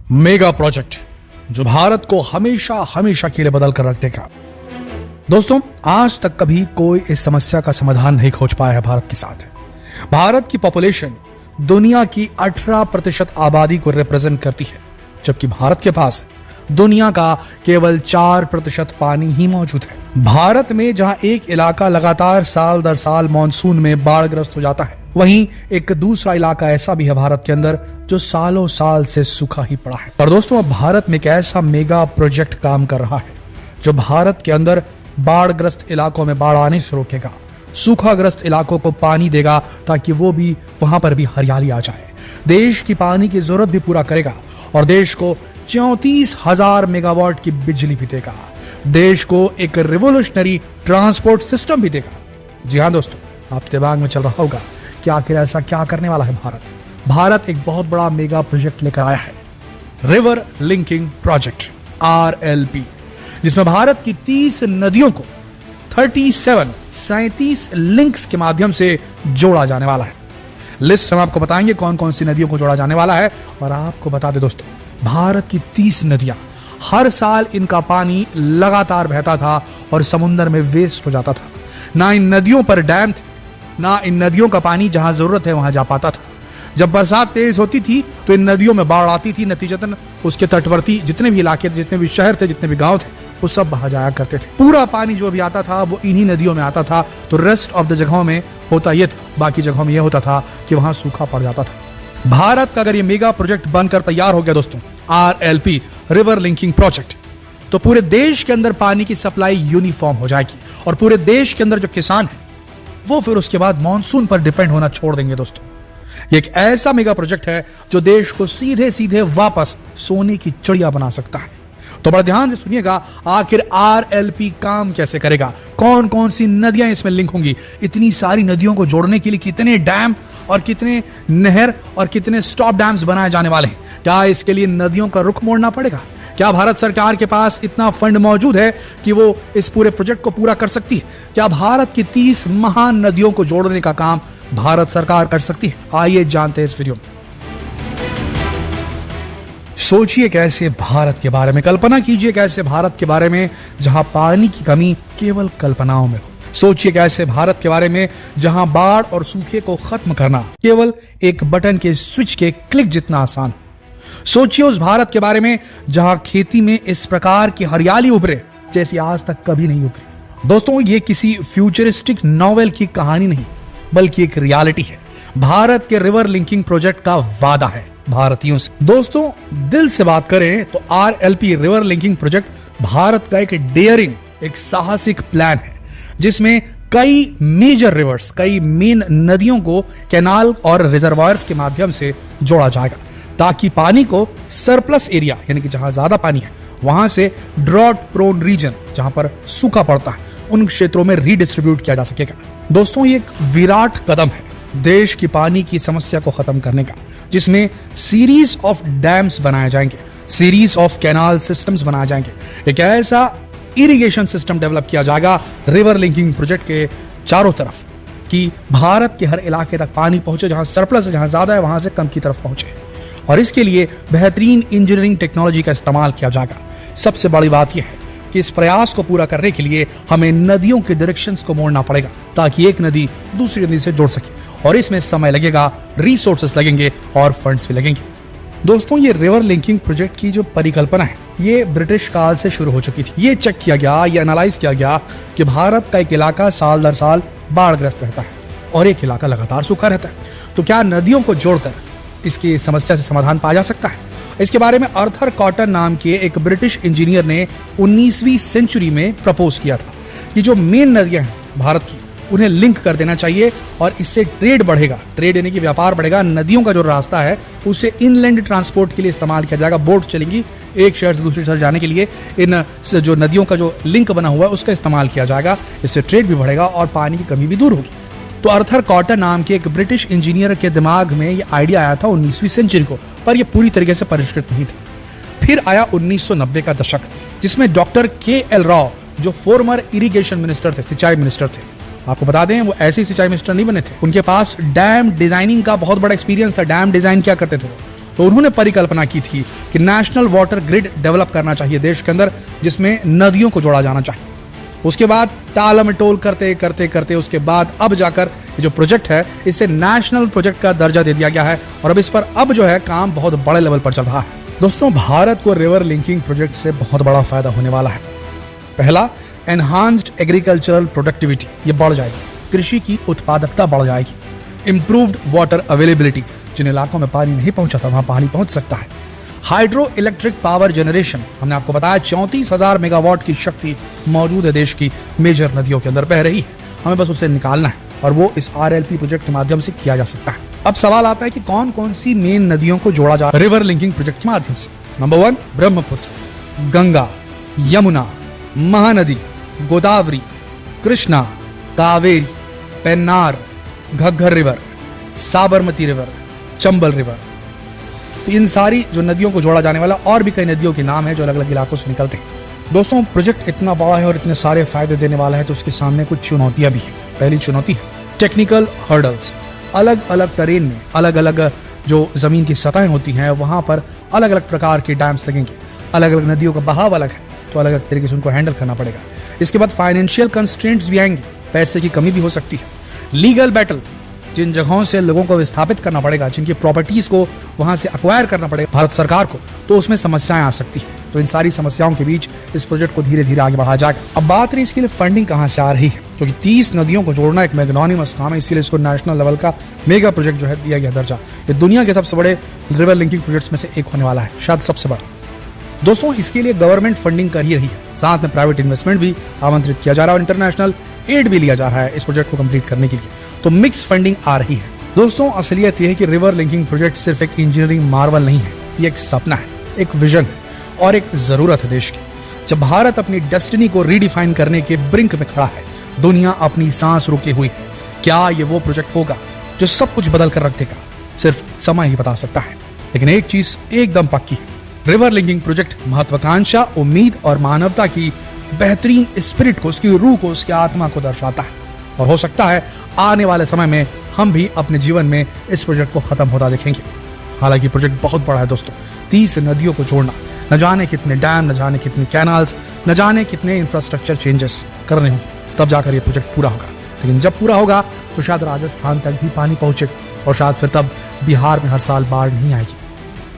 Mega project जो भारत को हमेशा हमेशा के लिए बदल कर रख देगा। दोस्तों, आज तक कभी कोई इस समस्या का समाधान नहीं खोज पाया है भारत के साथ। भारत की पॉपुलेशन दुनिया की 18% आबादी को रिप्रेजेंट करती है, जबकि भारत के पास दुनिया का केवल 4% पानी ही मौजूद है। भारत में जहां एक इलाका लगातार साल दर साल मानसून में बाढ़ग्रस्त हो जाता है, वहीं एक दूसरा इलाका ऐसा भी है भारत के अंदर जो सालों साल से सूखा ही पड़ा है। पर दोस्तों, अब भारत में एक ऐसा मेगा प्रोजेक्ट काम कर रहा है जो भारत के अंदर बाढ़ग्रस्त इलाकों में बाढ़ आने से रोकेगा, सूखाग्रस्त इलाकों को पानी देगा ताकि वो भी वहां पर भी हरियाली आ जाए, देश की पानी की जरूरत भी पूरा करेगा और देश को 34,000 मेगावाट की बिजली भी देगा, देश को एक रिवोल्यूशनरी ट्रांसपोर्ट सिस्टम भी देगा। जी हाँ दोस्तों, आपके दिमाग में चल रहा होगा कि आखिर ऐसा क्या करने वाला है भारत। भारत एक बहुत बड़ा मेगा प्रोजेक्ट लेकर आया है, रिवर लिंकिंग प्रोजेक्ट RLP, जिसमें भारत की 30 नदियों को 37 लिंक्स के माध्यम से जोड़ा जाने वाला है। लिस्ट हम आपको बताएंगे कौन कौन सी नदियों को जोड़ा जाने वाला है। और आपको बता दें दोस्तों, भारत की 30 नदियां, हर साल इनका पानी लगातार बहता था और समुद्र में वेस्ट हो जाता था। ना इन नदियों पर डैम थे, ना इन नदियों का पानी जहां जरूरत है वहां जा पाता था। जब बरसात तेज होती थी तो इन नदियों में बाढ़ आती थी, नतीजतन उसके तटवर्ती जितने भी इलाके थे, जितने भी शहर थे, जितने भी गांव थे, वो सब बहा जाया करते थे। पूरा पानी जो भी आता था वो इन्हीं नदियों में आता था। तो रेस्ट ऑफ द जगहों में होता ये था, बाकी जगहों में ये होता था कि वहां सूखा पड़ जाता था। भारत का अगर ये मेगा प्रोजेक्ट बनकर तैयार हो गया दोस्तों, RLP रिवर लिंकिंग प्रोजेक्ट, तो पूरे देश के अंदर पानी की सप्लाई यूनिफॉर्म हो जाएगी और पूरे देश के अंदर जो किसान है वो फिर उसके बाद मानसून पर डिपेंड होना छोड़ देंगे। दोस्तों, ये एक ऐसा मेगा प्रोजेक्ट है जो देश को सीधे सीधे वापस सोने की चिड़िया बना सकता है। तो बड़ा ध्यान से सुनिएगा, आखिर RLP काम कैसे करेगा, कौन कौन सी नदियां इसमें लिंक होंगी, इतनी सारी नदियों को जोड़ने के लिए कितने डैम और कितने नहर और कितने स्टॉप डैम्स बनाए जाने वाले हैं। क्या इसके लिए नदियों का रुख मोड़ना पड़ेगा? क्या भारत सरकार के पास इतना फंड मौजूद है कि वो इस पूरे प्रोजेक्ट को पूरा कर सकती है? क्या भारत की 30 महान नदियों को जोड़ने का काम भारत सरकार कर सकती है? आइए जानते हैं इस वीडियो में। सोचिए कैसे भारत के बारे में, कल्पना कीजिए कैसे भारत के बारे में जहां पानी की कमी केवल कल्पनाओं में हो। सोचिए कैसे भारत के बारे में जहां बाढ़ और सूखे को खत्म करना केवल एक बटन के स्विच के क्लिक जितना आसान हो। सोचिए उस भारत के बारे में जहां खेती में इस प्रकार की हरियाली उभरे जैसी आज तक कभी नहीं उभरी। दोस्तों, ये किसी फ्यूचरिस्टिक नॉवेल की कहानी नहीं, बल्कि एक रियलिटी है। भारत के रिवर लिंकिंग प्रोजेक्ट का वादा है भारतीयों से। दोस्तों, दिल से बात करें तो RLP river linking project Bharat का एक डेयरिंग, एक साहसिक प्लान है जिसमें कई मेजर रिवर्स, कई मेन नदियों को कैनाल और रिजर्वायर्स के माध्यम से जोड़ा जाएगा ताकि पानी को सरप्लस एरिया, यानी कि जहां ज्यादा पानी है वहां से ड्रॉट प्रोन रीजन, जहां पर सूखा पड़ता है, उन क्षेत्रों में रीडिस्ट्रीब्यूट किया जा सकेगा। दोस्तों, ये एक विराट कदम है देश की पानी की समस्या को खत्म करने का, जिसमें सीरीज ऑफ डैम्स बनाए जाएंगे, सीरीज ऑफ कैनाल सिस्टम्स बनाए जाएंगे। एक ऐसा इरिगेशन सिस्टम डेवलप किया जाएगा रिवर लिंकिंग प्रोजेक्ट के चारों तरफ कि भारत के हर इलाके तक पानी पहुंचे, जहां सरप्लस है, जहां ज्यादा है वहां से कम की तरफ पहुंचे। और इसके लिए बेहतरीन इंजीनियरिंग टेक्नोलॉजी का इस्तेमाल किया जाएगा। सबसे बड़ी बात यह है कि इस प्रयास को पूरा करने के लिए हमें नदियों के डायरेक्शंस को मोड़ना पड़ेगा ताकि एक नदी दूसरी नदी से जोड़ सके, और इसमें समय लगेगा, रिसोर्सेस लगेंगे और फंड्स भी लगेंगे। दोस्तों, ये रिवर लिंकिंग प्रोजेक्ट की जो परिकल्पना है ये ब्रिटिश काल से शुरू हो चुकी थी। ये चेक किया गया, ये एनालाइज किया गया कि भारत का एक इलाका साल दर साल बाढ़ग्रस्त रहता है और एक इलाका लगातार सूखा रहता है, तो क्या नदियों को जोड़कर इसकी समस्या से समाधान पाया जा सकता है? इसके बारे में आर्थर कॉटन नाम के एक ब्रिटिश इंजीनियर ने 19वीं सेंचुरी में प्रपोज किया था कि जो मेन नदियां हैं भारत की उन्हें लिंक कर देना चाहिए और इससे ट्रेड बढ़ेगा, ट्रेड यानी कि व्यापार बढ़ेगा। नदियों का जो रास्ता है उसे इनलैंड ट्रांसपोर्ट के लिए इस्तेमाल किया जाएगा, बोट चलेंगी एक शहर से दूसरे शहर जाने के लिए। इन जो नदियों का जो लिंक बना हुआ है उसका इस्तेमाल किया जाएगा, इससे ट्रेड भी बढ़ेगा और पानी की कमी भी दूर होगी। तो आर्थर कॉटन नाम के एक ब्रिटिश इंजीनियर के दिमाग में ये आइडिया आया था 19वीं सेंचुरी को, पर यह पूरी तरीके से परिष्कृत नहीं था। फिर आया 1990 का दशक, जिसमें डॉक्टर KL राव, जो फॉर्मर इरिगेशन मिनिस्टर थे, सिंचाई मिनिस्टर थे, आपको बता दें वो ऐसे सिंचाई मिनिस्टर नहीं बने थे, उनके पास डैम डिजाइनिंग का बहुत बड़ा एक्सपीरियंस था। डैम डिजाइन क्या करते थे तो उन्होंने परिकल्पना की थी कि नेशनल वाटर ग्रिड डेवलप करना चाहिए देश के अंदर, जिसमें नदियों को जोड़ा जाना चाहिए। उसके बाद टालमटोल करते करते करते उसके बाद अब जाकर ये जो प्रोजेक्ट है इसे नेशनल प्रोजेक्ट का दर्जा दे दिया गया है और अब इस पर अब जो है काम बहुत बड़े लेवल पर चल रहा है। दोस्तों, भारत को रिवर लिंकिंग प्रोजेक्ट से बहुत बड़ा फायदा होने वाला है। पहला, एनहांस्ड एग्रीकल्चरल प्रोडक्टिविटी, ये बढ़ जाएगी, कृषि की उत्पादकता बढ़ जाएगी। इंप्रूव्ड वाटर अवेलेबिलिटी, जिन इलाकों में पानी नहीं पहुंचा था वहां पानी पहुंच सकता है। हाइड्रो इलेक्ट्रिक पावर जनरेशन, हमने आपको बताया 34,000 मेगावाट की शक्ति मौजूद है देश की मेजर नदियों के अंदर बह रही है, हमें बस उसे निकालना है और वो इस RLP प्रोजेक्ट के माध्यम से किया जा सकता है। अब सवाल आता है कि कौन कौन सी मेन नदियों को जोड़ा जा रिवर लिंकिंग प्रोजेक्ट के माध्यम से। Number 1, Brahmaputra, Ganga, Yamuna, Mahanadi, Godavari, Krishna, Kaveri, Pennar, Ghaggar river, Sabarmati river, Chambal river. तो इन सारी जो नदियों को जोड़ा जाने वाला, और भी कई नदियों के नाम है जो अलग अलग इलाकों से निकलते हैं। दोस्तों, प्रोजेक्ट इतना बड़ा है और इतने सारे फायदे देने वाला है तो उसके सामने कुछ चुनौतियां भी हैं। पहली चुनौती है टेक्निकल हर्डल्स। अलग अलग टेरेन में अलग अलग जो जमीन की सतहें होती हैं वहां पर अलग अलग प्रकार के डैम्स लगेंगे। अलग अलग नदियों का बहाव अलग है तो अलग अलग तरीके से उनको हैंडल करना पड़ेगा। इसके बाद फाइनेंशियल कंस्ट्रेंट्स भी आएंगे, पैसे की कमी भी हो सकती है। लीगल बैटल, जिन जगहों से लोगों को विस्थापित करना पड़ेगा, जिनकी प्रॉपर्टीज को वहां से अक्वायर करना पड़ेगा भारत सरकार को, तो उसमें समस्याएं आ सकती है। तो इन सारी समस्याओं के बीच इस प्रोजेक्ट को धीरे धीरे आगे बढ़ाया जाएगा। अब बात रही इसके लिए फंडिंग कहां से आ रही है, क्योंकि 30 नदियों को जोड़ना एक मैग्नानिमस काम है, इसीलिए इसको नेशनल लेवल का मेगा प्रोजेक्ट जो है दिया गया दर्जा। ये दुनिया के सबसे बड़े रिवर लिंकिंग प्रोजेक्ट्स में से एक होने वाला है, शायद सबसे बड़ा। दोस्तों, इसके लिए गवर्नमेंट फंडिंग कर ही रही है, साथ में प्राइवेट इन्वेस्टमेंट भी आमंत्रित किया जा रहा है और इंटरनेशनल एड भी लिया जा रहा है इस प्रोजेक्ट को कंप्लीट करने के लिए। तो मिक्स फंडिंग आ रही है। दोस्तों, असलियत यह है कि रिवर लिंकिंग प्रोजेक्ट सिर्फ एक इंजीनियरिंग मार्वल नहीं है, ये एक सपना है, एक विजन है और एक जरूरत है देश की। जब भारत अपनी डेस्टिनी को रीडिफाइन करने के ब्रिंक में खड़ा है, दुनिया अपनी सांस रोके हुई है, क्या ये वो प्रोजेक्ट होगा जो सब कुछ बदल कर रख देगा? सिर्फ समय ही बता सकता है। लेकिन एक चीज एकदम पक्की है, रिवर लिंकिंग प्रोजेक्ट महत्वाकांक्षा, उम्मीद और मानवता की बेहतरीन स्पिरिट को, उसकी रूह को, उसकी आत्मा को दर्शाता है। और हो सकता है आने वाले समय में हम भी अपने जीवन में इस प्रोजेक्ट को खत्म होता देखेंगे। हालांकि प्रोजेक्ट बहुत बड़ा है दोस्तों, 30 नदियों को जोड़ना, न जाने कितने डैम, न जाने कितने कैनाल्स, न जाने कितने इंफ्रास्ट्रक्चर चेंजेस करने होंगे, तब जाकर ये प्रोजेक्ट पूरा होगा। लेकिन जब पूरा होगा तो शायद राजस्थान तक भी पानी पहुंचेगा और शायद फिर तब बिहार में हर साल बाढ़ नहीं आएगी।